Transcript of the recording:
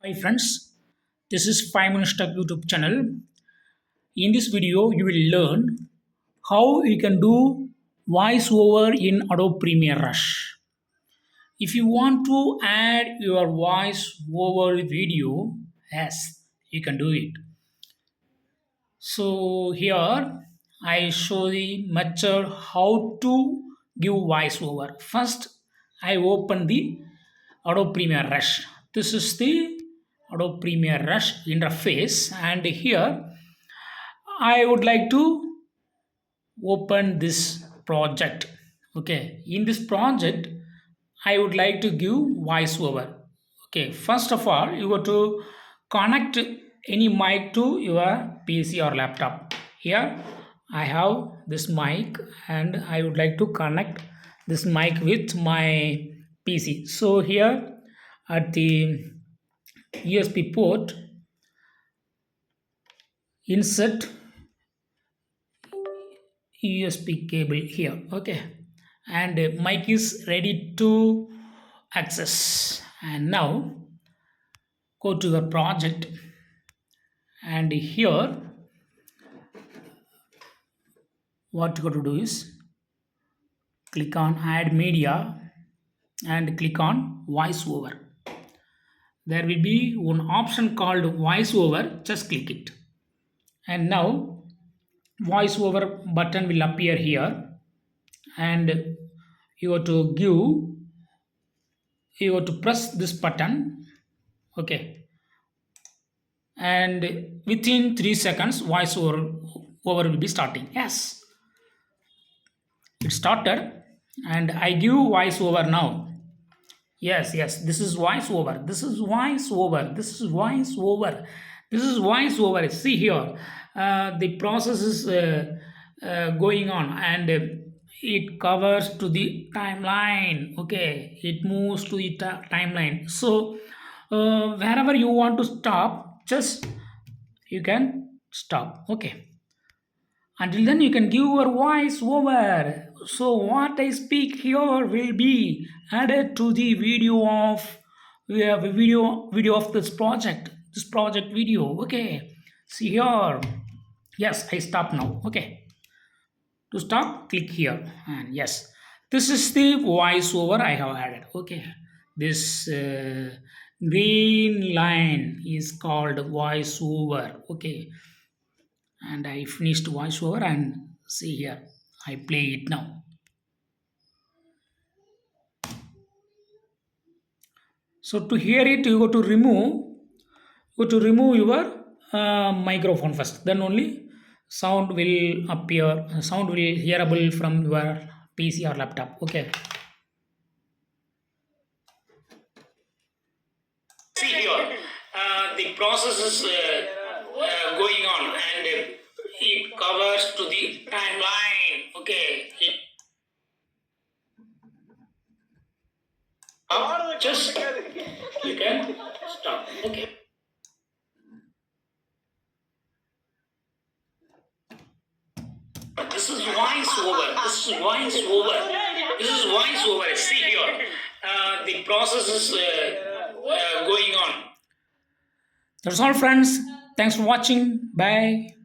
Hi friends, this is 5 Minutes Tech YouTube channel. In this video, you will learn how you can do voiceover in Adobe Premier Rush. If you want to add your voice over video, yes, you can do it. So here I show the method how to give voiceover. First, I open the Adobe Premier Rush. This is the Adobe Premier Rush interface, and here I would like to open this project. Okay, in this project, I would like to give voiceover. Okay, first of all, you got to connect any mic to your PC or laptop. Here, I have this mic, and I would like to connect this mic with my PC. So here at the USB port, insert USB cable here. Okay, and mic is ready to access. And now go to your project, and here what you got to do is click on add media and click on voiceover. There will be one option called voiceover, just click it. And now voiceover button will appear here, and you have to press this button. Okay, and within 3 seconds voiceover will be starting. Yes, it started, and I give voiceover now. Yes, this is voiceover, this is voiceover, this is voiceover, this is voiceover. See here, the process is going on, and it covers to the timeline. Okay, it moves to the timeline. So wherever you want to stop, just you can stop. Okay, until then you can give your voice over. So what I speak here will be added to the video of, we have a video of this project video. Okay, see here. Yes, I stop now. Okay, to stop, click here, and yes, this is the voiceover I have added. Okay, this green line is called voiceover. Okay, and I finished voiceover, and see here, I play it now. So to hear it, you go to remove your microphone first. Then only sound will appear. Sound will hearable from your PC or laptop. Okay. See here, the process is going on, and it covers to the timeline. Okay. Just you can stop. Okay. This is voiceover. This is voiceover. This is voiceover. See here, the process is going on. That's all, friends. Thanks for watching. Bye.